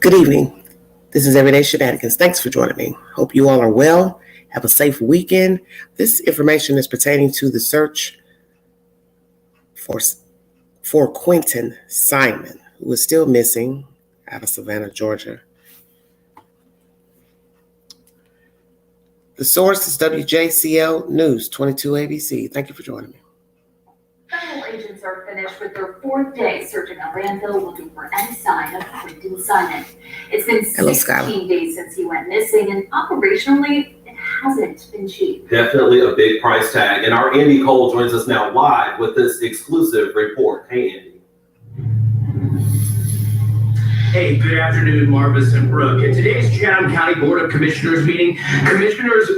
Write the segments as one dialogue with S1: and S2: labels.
S1: Good evening. This is Everyday Shenanigans. Thanks for joining me. Hope you all are well. Have a safe weekend. This information is pertaining to the search for Quinton Simon, who is still missing out of Savannah, Georgia. The source is WJCL News 22 ABC. Thank you for joining me.
S2: Federal agents are finished with their fourth day searching a landfill looking for any sign of Quinton Simon. It's been 16 days since he went missing, and operationally, it hasn't been cheap.
S3: Definitely a big price tag. And our Andy Cole joins us now live with this exclusive report. Hey, Andy.
S4: Hey, good afternoon, Marvis and Brooke. At today's Chatham County Board of Commissioners meeting, commissioners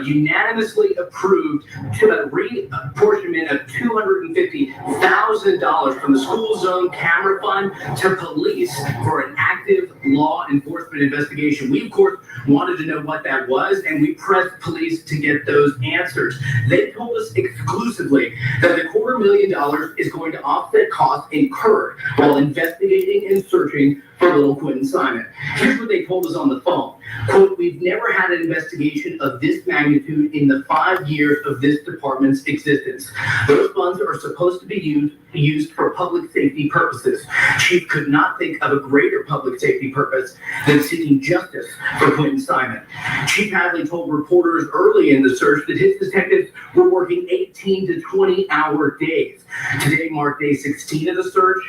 S4: unanimously approved reapportionment of $250,000 from the school zone camera fund to police for an active law enforcement investigation. We, of course, wanted to know what that was, and we pressed police to get those answers. They told us exclusively that the $250,000 is going to offset costs incurred while investigating and searching for little Quinton Simon. Here's what they told us on the phone. Quote, "We've never had an investigation of this magnitude in the 5 years of this department's existence. Those funds are supposed to be used for public safety purposes. Chief could not think of a greater public safety purpose than seeking justice for Quinton Simon." Chief Hadley told reporters early in the search that his detectives were working 18 to 20-hour days. Today marked day 16 of the search,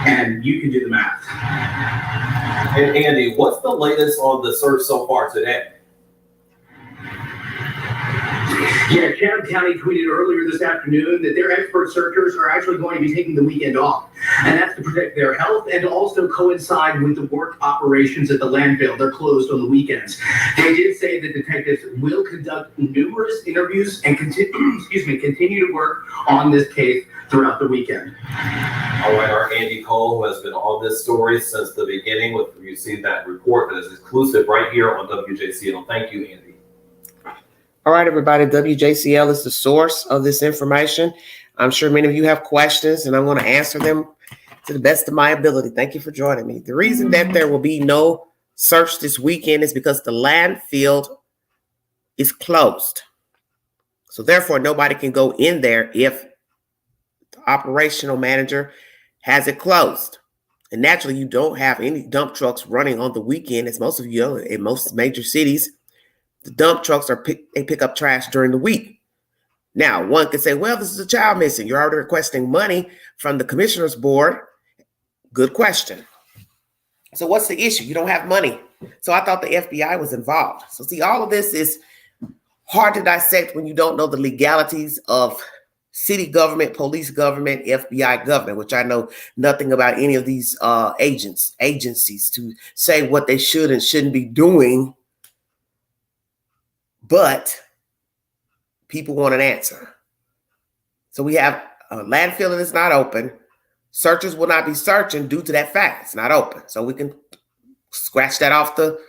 S4: and you can do the math.
S3: And Andy, what's the latest on the search so far today?
S4: Yeah, Chatham County tweeted earlier this afternoon that their expert searchers are actually going to be taking the weekend off. And that's to protect their health and to also coincide with the work operations at the landfill. They're closed on the weekends. They did say that detectives will conduct numerous interviews and continue to work on this case throughout the weekend.
S3: All right, our Andy Cole, who has been on this story since the beginning, you see that report that is exclusive right here on WJCL. Thank you, Andy.
S1: All right, everybody, WJCL is the source of this information. I'm sure many of you have questions, and I'm going to answer them to the best of my ability. Thank you for joining me. The reason that there will be no search this weekend is because the landfill is closed. So therefore, nobody can go in there if the operational manager has it closed. And naturally, you don't have any dump trucks running on the weekend, as most of you know, in most major cities. The dump trucks they pick up trash during the week. Now, one could say, well, this is a child missing. You're already requesting money from the commissioner's board. Good question. So what's the issue? You don't have money. So I thought the FBI was involved. So see, all of this is hard to dissect when you don't know the legalities of city government, police government, FBI government, which I know nothing about any of these agencies to say what they should and shouldn't be doing. But people want an answer. So we have a landfill that is not open. Searchers will not be searching due to that fact. It's not open. So we can scratch that off the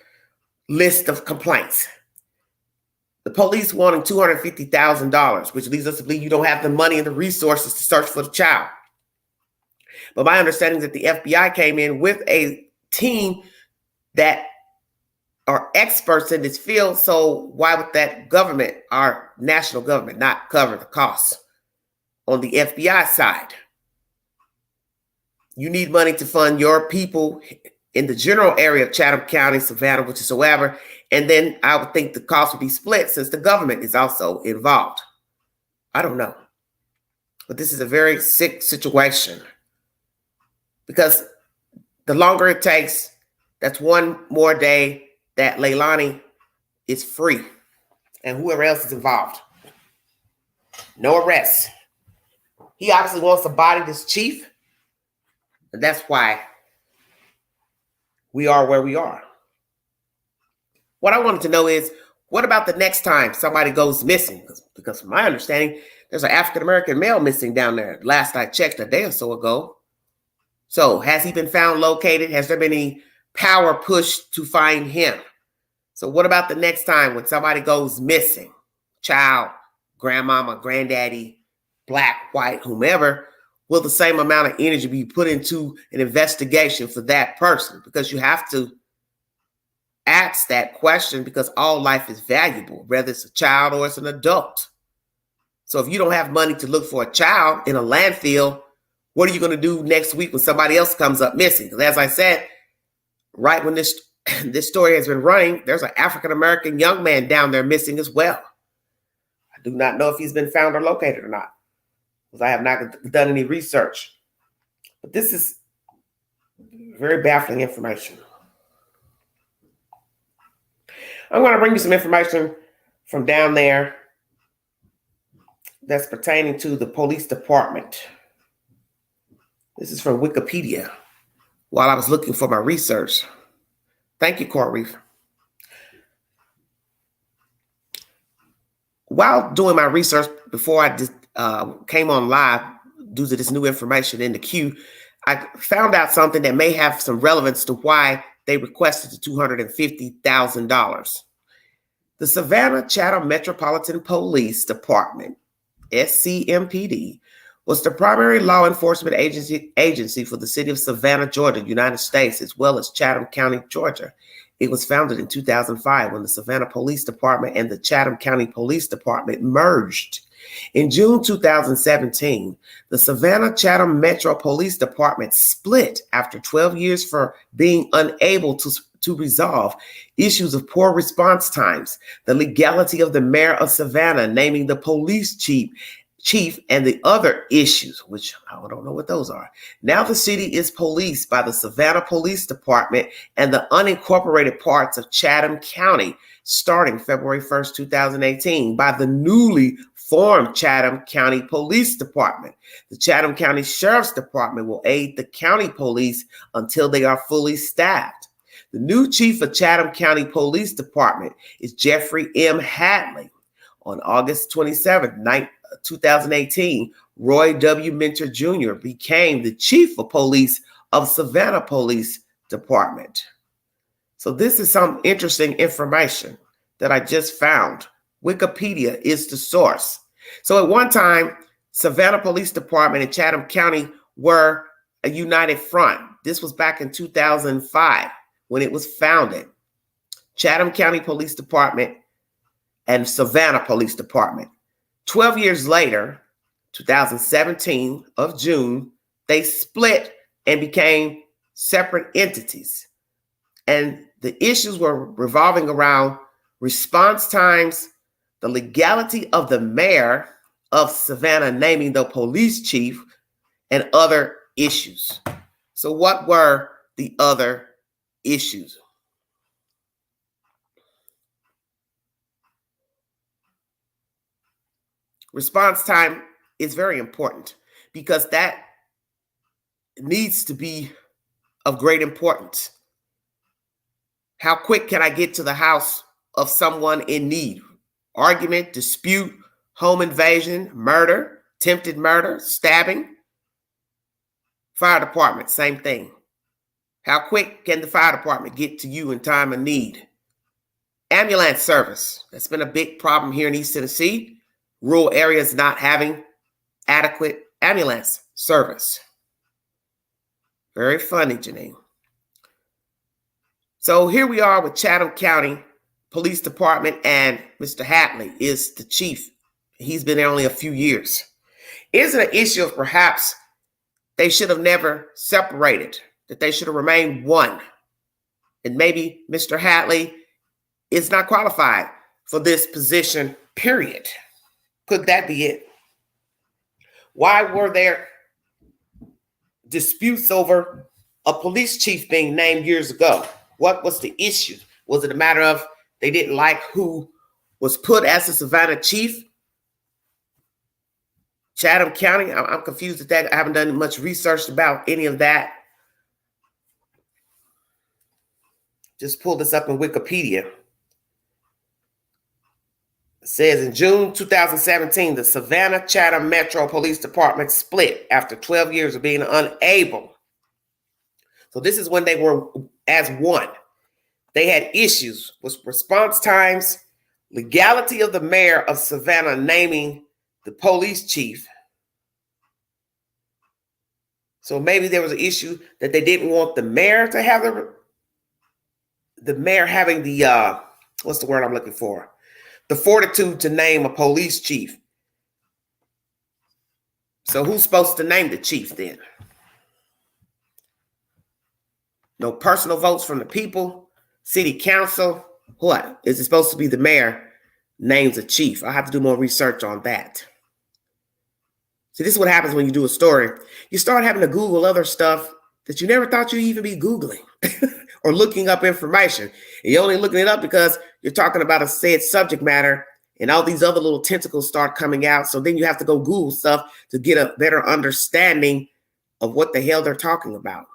S1: list of complaints. The police wanting $250,000, which leads us to believe you don't have the money and the resources to search for the child. But my understanding is that the FBI came in with a team that are experts in this field. So why would that government, our national government, not cover the costs on the FBI side? You need money to fund your people in the general area of Chatham County, Savannah, whatsoever. And then I would think the cost would be split since the government is also involved. I don't know. But this is a very sick situation because the longer it takes, that's one more day that Leilani is free and whoever else is involved. No arrests. He obviously wants to body this chief. And that's why we are where we are. What I wanted to know is, what about the next time somebody goes missing? Because from my understanding, there's an African-American male missing down there. Last I checked a day or so ago. So has he been found located? Has there been any power pushed to find him? So what about the next time when somebody goes missing? Child, grandmama, granddaddy, black, white, whomever. will the same amount of energy be put into an investigation for that person? Because you have to ask that question, because all life is valuable, whether it's a child or it's an adult. So if you don't have money to look for a child in a landfill, what are you going to do next week when somebody else comes up missing? Because as I said, right when this story has been running, there's an African-American young man down there missing as well. I do not know if he's been found or located or not, because I have not done any research. But this is very baffling information. I'm going to bring you some information from down there that's pertaining to the police department. This is from Wikipedia while I was looking for my research. Thank you, Corey. While doing my research before I just came on live due to this new information in the queue, I found out something that may have some relevance to why they requested the $250,000. The Savannah Chatham Metropolitan Police Department, SCMPD, was the primary law enforcement agency for the city of Savannah, Georgia, United States, as well as Chatham County, Georgia. It was founded in 2005 when the Savannah Police Department and the Chatham County Police Department merged. In June 2017, the Savannah Chatham Metro Police Department split after 12 years for being unable to resolve issues of poor response times, the legality of the mayor of Savannah naming the police chief, and the other issues, which I don't know what those are. Now the city is policed by the Savannah Police Department and the unincorporated parts of Chatham County, starting February 1st, 2018, by the newly formed Chatham County Police Department. The Chatham County Sheriff's Department will aid the county police until they are fully staffed. The new chief of Chatham County Police Department is Jeffrey M. Hadley. On August 27, 2018, Roy W. Minter Jr. became the chief of police of Savannah Police Department. So this is some interesting information that I just found. Wikipedia is the source. So at one time, Savannah Police Department and Chatham County were a united front. This was back in 2005 when it was founded. Chatham County Police Department and Savannah Police Department. 12 years later, 2017 of June, they split and became separate entities. And the issues were revolving around response times, the legality of the mayor of Savannah naming the police chief, and other issues. So what were the other issues? Response time is very important because that needs to be of great importance. How quick can I get to the house of someone in need? Argument, dispute, home invasion, murder, attempted murder, stabbing. Fire department, same thing. How quick can the fire department get to you in time of need? Ambulance service. That's been a big problem here in East Tennessee. Rural areas not having adequate ambulance service. Very funny, Janine. So here we are with Chatham County Police Department, and Mr. Hadley is the chief. He's been there only a few years. Is it an issue of perhaps they should have never separated, that they should have remained one? And maybe Mr. Hadley is not qualified for this position, period. Could that be it? Why were there disputes over a police chief being named years ago? What was the issue? Was it a matter of they didn't like who was put as the Savannah chief? Chatham County, I'm confused at that. I haven't done much research about any of that. Just pulled this up in Wikipedia. It says in June 2017, the Savannah Chatham Metro Police Department split after 12 years of being unable. So this is when they were as one. They had issues with response times, legality of the mayor of Savannah naming the police chief, So maybe there was an issue that they didn't want the mayor to have the mayor having the, what's the word I'm looking for? The fortitude to name a police chief. So who's supposed to name the chief then? No personal votes from the people, city council. What? Is it supposed to be the mayor names a chief? I have to do more research on that. See, this is what happens when you do a story. You start having to Google other stuff that you never thought you'd even be Googling or looking up information. And you're only looking it up because you're talking about a said subject matter and all these other little tentacles start coming out. So then you have to go Google stuff to get a better understanding of what the hell they're talking about.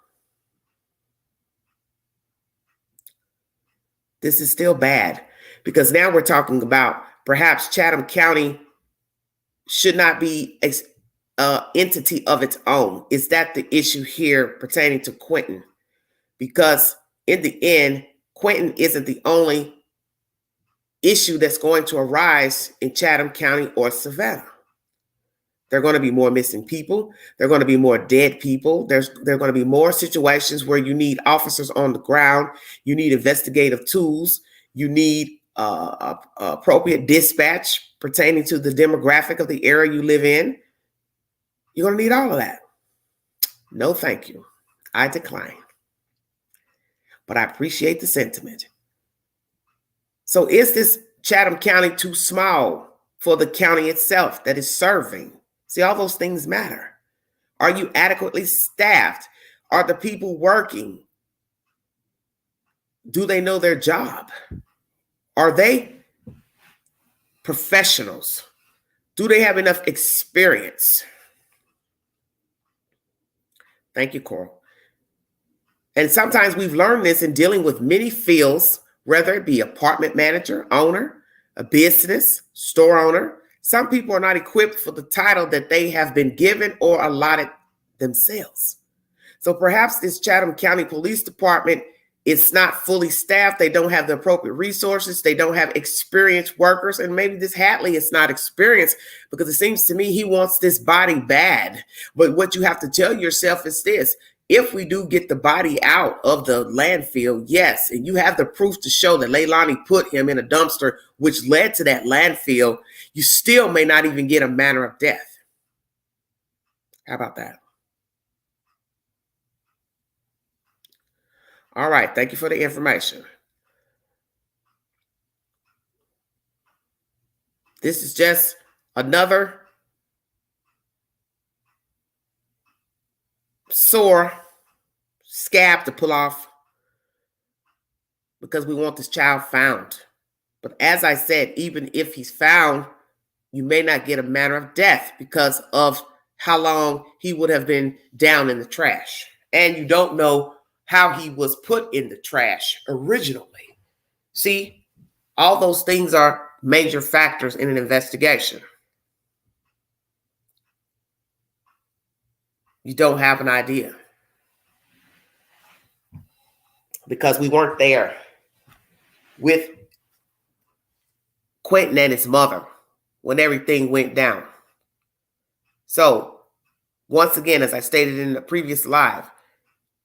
S1: This is still bad because now we're talking about perhaps Chatham County should not be an entity of its own. Is that the issue here pertaining to Quentin? Because in the end, Quentin isn't the only issue that's going to arise in Chatham County or Savannah. There are going to be more missing people. There are going to be more dead people. There are going to be more situations where you need officers on the ground. You need investigative tools. You need appropriate dispatch pertaining to the demographic of the area you live in. You're going to need all of that. No, thank you. I decline. But I appreciate the sentiment. So is this Chatham County too small for the county itself that is serving? See, all those things matter. Are you adequately staffed? Are the people working? Do they know their job? Are they professionals? Do they have enough experience? Thank you, Coral. And sometimes we've learned this in dealing with many fields, whether it be apartment manager, owner, a business, store owner. Some people are not equipped for the title that they have been given or allotted themselves. So perhaps this Chatham County Police Department is not fully staffed. They don't have the appropriate resources. They don't have experienced workers. And maybe this Hatley is not experienced because it seems to me he wants this body bad. But what you have to tell yourself is this. If we do get the body out of the landfill, yes, and you have the proof to show that Leilani put him in a dumpster, which led to that landfill, you still may not even get a manner of death. How about that? All right, thank you for the information. This is just another sore scab to pull off because we want this child found. But as I said, even if he's found, you may not get a manner of death because of how long he would have been down in the trash. And you don't know how he was put in the trash originally. See, all those things are major factors in an investigation. You don't have an idea because we weren't there with Quentin and his mother when everything went down. So once again, as I stated in the previous live,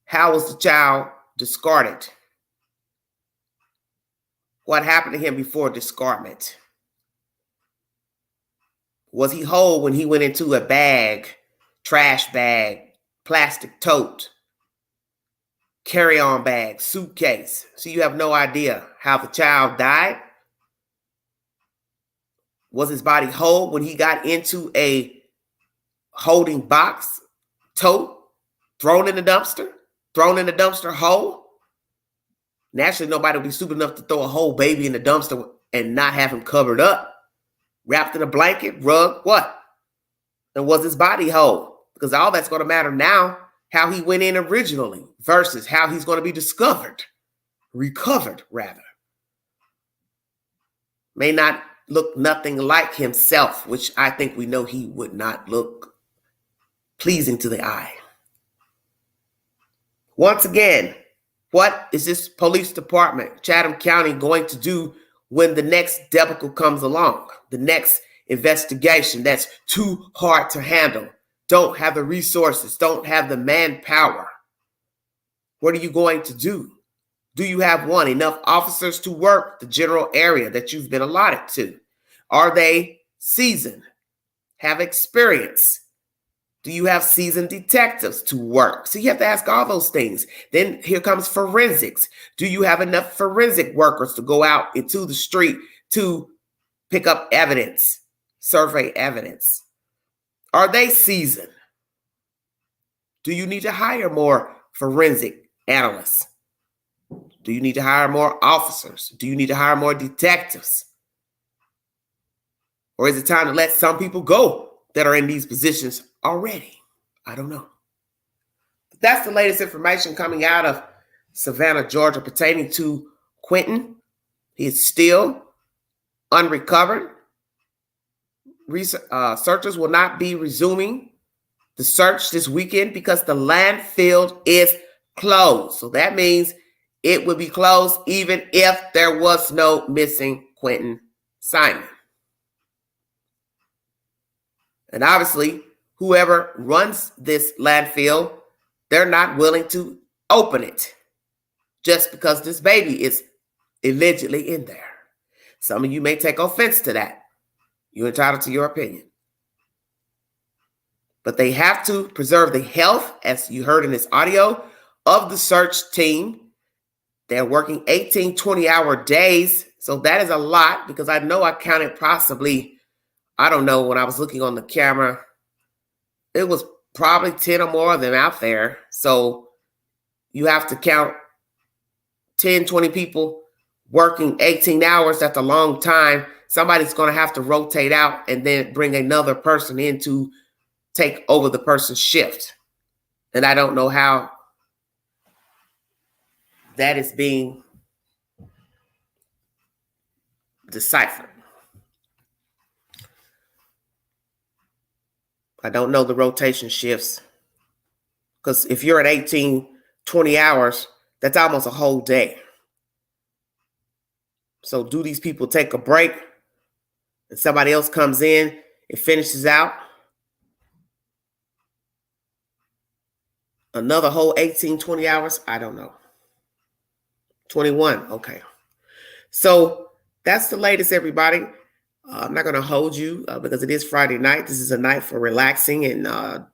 S1: how was the child discarded? What happened to him before discardment? Was he whole when he went into a bag, trash bag, plastic tote, carry-on bag, suitcase? So you have no idea how the child died. Was his body whole when he got into a holding box, tote, thrown in the dumpster whole? Naturally, nobody would be stupid enough to throw a whole baby in the dumpster and not have him covered up, wrapped in a blanket, rug, what? And was his body whole? Because all that's going to matter now, how he went in originally versus how he's going to be recovered rather. May not look nothing like himself, which I think we know he would not look pleasing to the eye. Once again, what is this police department, Chatham County, going to do when the next debacle comes along? The next investigation that's too hard to handle. don't have the resources, don't have the manpower, what are you going to do? Do you have enough officers to work the general area that you've been allotted to? Are they seasoned, have experience? Do you have seasoned detectives to work? So you have to ask all those things. Then here comes forensics. Do you have enough forensic workers to go out into the street to pick up evidence, survey evidence? Are they seasoned? Do you need to hire more forensic analysts? Do you need to hire more officers? Do you need to hire more detectives? Or is it time to let some people go that are in these positions already? I don't know. But that's the latest information coming out of Savannah, Georgia, pertaining to Quentin. He is still unrecovered. Searchers will not be resuming the search this weekend because the landfill is closed. So that means it will be closed even if there was no missing Quentin Simon. And obviously, whoever runs this landfill, they're not willing to open it just because this baby is allegedly in there. Some of you may take offense to that. You're entitled to your opinion. But they have to preserve the health, as you heard in this audio, of the search team. They're working 18, 20-hour days. So that is a lot because I know I counted possibly, I don't know, when I was looking on the camera, it was probably 10 or more of them out there. So you have to count 10, 20 people working 18 hours. That's a long time. Somebody's going to have to rotate out and then bring another person in to take over the person's shift. And I don't know how that is being deciphered. I don't know the rotation shifts. Because if you're at 18, 20 hours, that's almost a whole day. So do these people take a break and somebody else comes in and finishes out another whole 18, 20 hours? I don't know. 21. Okay. So that's the latest, everybody. I'm not going to hold you because it is Friday night. This is a night for relaxing and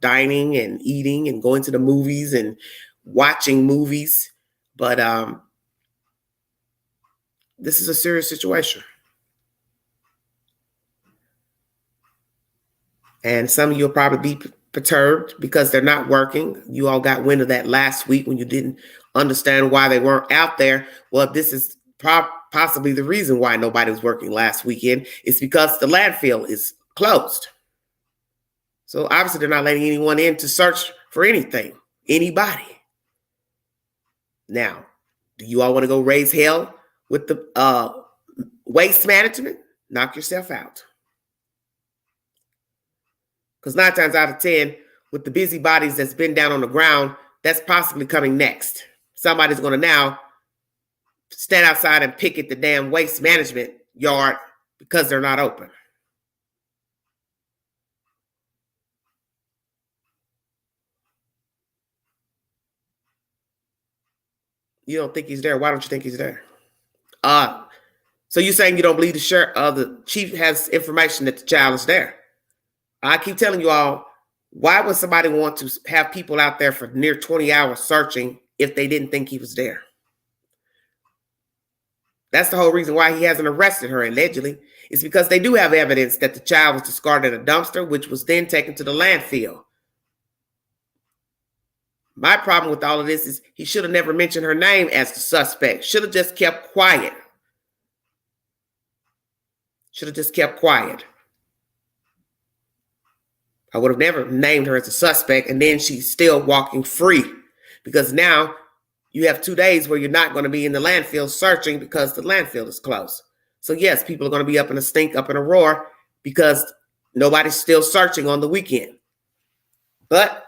S1: dining and eating and going to the movies and watching movies. But this is a serious situation. And some of you will probably be perturbed because they're not working. You all got wind of that last week when you didn't understand why they weren't out there. Well, this is possibly the reason why nobody was working last weekend. It's because the landfill is closed. So obviously they're not letting anyone in to search for anything, anybody. Now, do you all want to go raise hell with the waste management? Knock yourself out. Because 9 times out of 10, with the busybodies that's been down on the ground, that's possibly coming next. Somebody's going to now stand outside and picket the damn waste management yard because they're not open. You don't think he's there. Why don't you think he's there? So you're saying you don't believe the chief has information that the child is there? I keep telling you all, why would somebody want to have people out there for near 20 hours searching if they didn't think he was there? That's the whole reason why he hasn't arrested her, allegedly. It's because they do have evidence that the child was discarded in a dumpster, which was then taken to the landfill. My problem with all of this is he should have never mentioned her name as the suspect. Should have just kept quiet. Should have just kept quiet. I would have never named her as a suspect, and then she's still walking free because now you have 2 days where you're not going to be in the landfill searching because the landfill is closed. So yes, people are going to be up in a stink, up in a roar because nobody's still searching on the weekend. But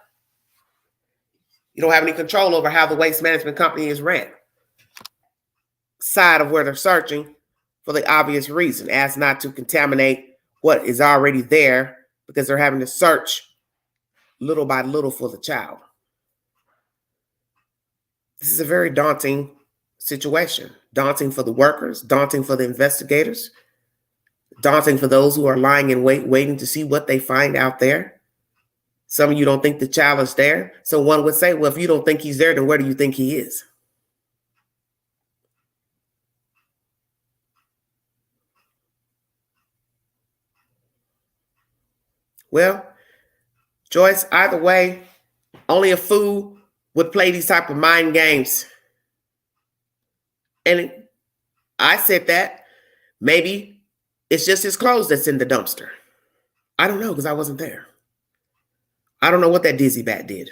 S1: you don't have any control over how the waste management company is ran. Side of where they're searching for the obvious reason, as not to contaminate what is already there, because they're having to search little by little for the child. This is a very daunting situation. Daunting for the workers, daunting for the investigators, daunting for those who are lying in wait, waiting to see what they find out there. Some of you don't think the child is there. So one would say, well, if you don't think he's there, then where do you think he is? Well, Joyce, either way, only a fool would play these type of mind games. And I said that maybe it's just his clothes that's in the dumpster. I don't know, because I wasn't there. I don't know what that dizzy bat did.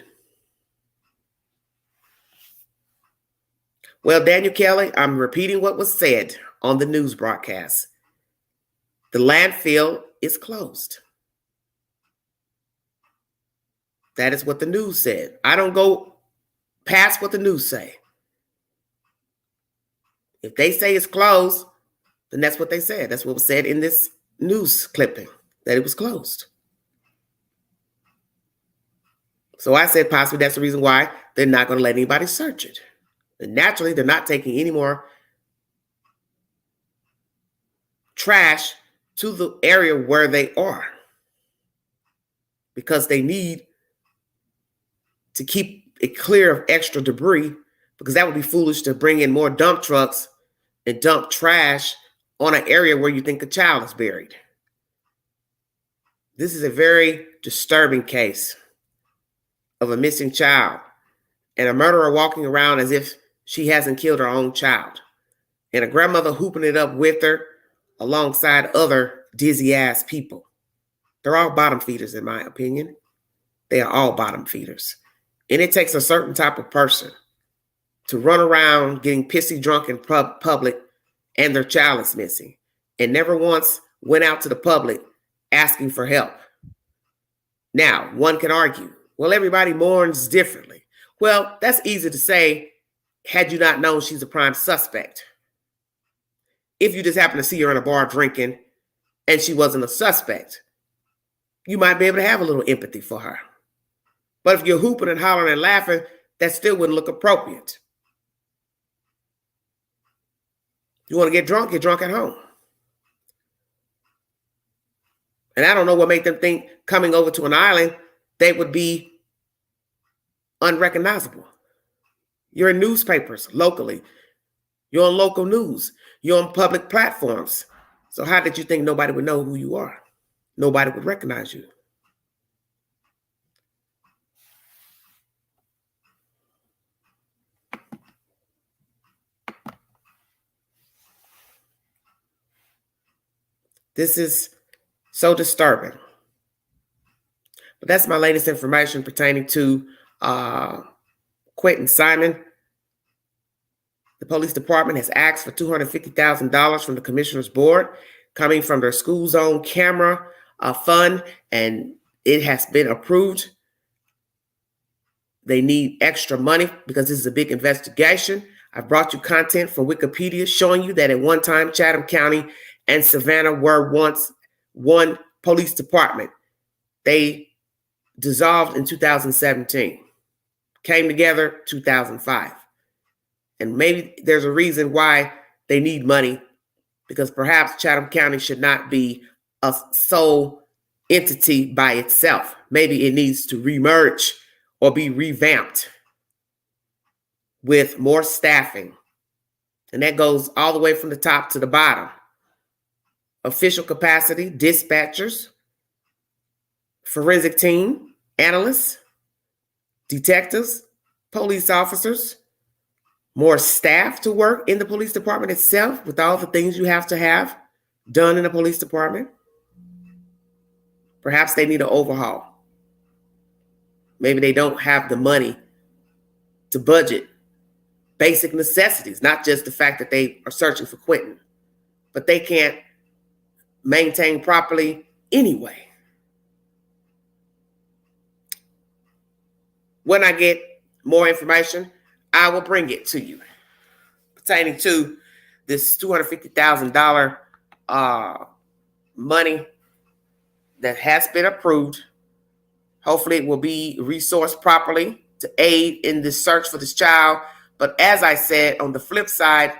S1: Well, Daniel Kelly, I'm repeating what was said on the news broadcast. The landfill is closed. That is what the news said. I don't go past what the news say. If they say it's closed, then that's what they said. That's what was said in this news clipping, that it was closed. So I said possibly that's the reason why they're not going to let anybody search it. And naturally, they're not taking any more trash to the area where they are, because they need to keep it clear of extra debris, because that would be foolish to bring in more dump trucks and dump trash on an area where you think a child is buried. This is a very disturbing case of a missing child and a murderer walking around as if she hasn't killed her own child, and a grandmother hooping it up with her alongside other dizzy ass people. They're all bottom feeders, in my opinion. They are all bottom feeders. And it takes a certain type of person to run around getting pissy drunk in public and their child is missing, and never once went out to the public asking for help. Now, one can argue, well, everybody mourns differently. Well, that's easy to say had you not known she's a prime suspect. If you just happen to see her in a bar drinking and she wasn't a suspect, you might be able to have a little empathy for her. But if you're hooping and hollering and laughing, that still wouldn't look appropriate. You want to get drunk at home. And I don't know what made them think coming over to an island, they would be unrecognizable. You're in newspapers locally. You're on local news. You're on public platforms. So how did you think nobody would know who you are? Nobody would recognize you. This is so disturbing. But that's my latest information pertaining to Quentin Simon. The police department has asked for $250,000 from the commissioner's board, coming from their school zone camera fund, and it has been approved. They need extra money because this is a big investigation. I've brought you content from Wikipedia showing you that at one time, Chatham County and Savannah were once one police department. They dissolved in 2017, came together 2005. And maybe there's a reason why they need money, because perhaps Chatham County should not be a sole entity by itself. Maybe it needs to remerge or be revamped with more staffing. And that goes all the way from the top to the bottom. Official capacity, dispatchers, forensic team, analysts, detectives, police officers, more staff to work in the police department itself with all the things you have to have done in a police department. Perhaps they need an overhaul. Maybe they don't have the money to budget basic necessities, not just the fact that they are searching for Quentin, but they can't maintain properly anyway. When I get more information, I will bring it to you pertaining to this $250,000 money that has been approved. Hopefully it will be resourced properly to aid in the search for this child. But as I said, on the flip side,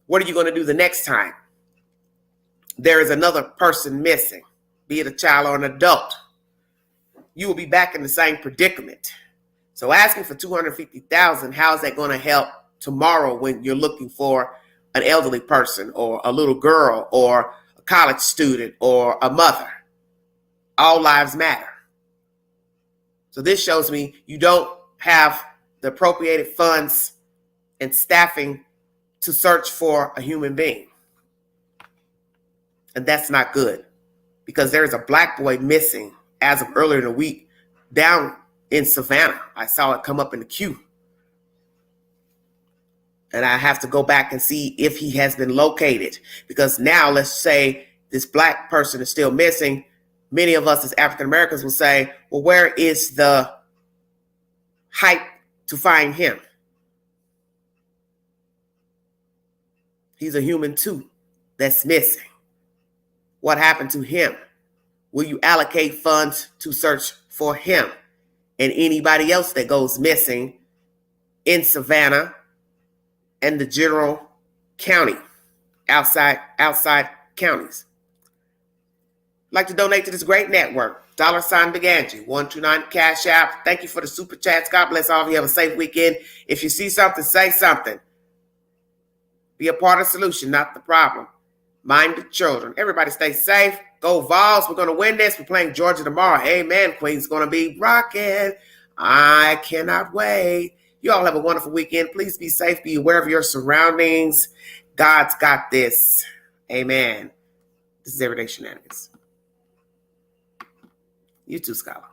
S1: what are you going to do the next time there is another person missing, be it a child or an adult? You will be back in the same predicament. So asking for $250,000, how is that going to help tomorrow when you're looking for an elderly person or a little girl or a college student or a mother? All lives matter. So this shows me you don't have the appropriated funds and staffing to search for a human being. And that's not good, because there is a black boy missing as of earlier in the week down in Savannah. I saw it come up in the queue. And I have to go back and see if he has been located, because now let's say this black person is still missing. Many of us as African Americans will say, well, where is the hype to find him? He's a human too that's missing. What happened to him? Will you allocate funds to search for him and anybody else that goes missing in Savannah and the general county, outside counties? I'd like to donate to this great network. $ Big Angie, 129 Cash App. Thank you for the super chats. God bless all of you. Have a safe weekend. If you see something, say something. Be a part of the solution, not the problem. Mind the children. Everybody stay safe. Go Vols. We're going to win this. We're playing Georgia tomorrow. Amen. Queen's going to be rocking. I cannot wait. You all have a wonderful weekend. Please be safe. Be aware of your surroundings. God's got this. Amen. This is Everyday Shenanigans. You too, Scholar.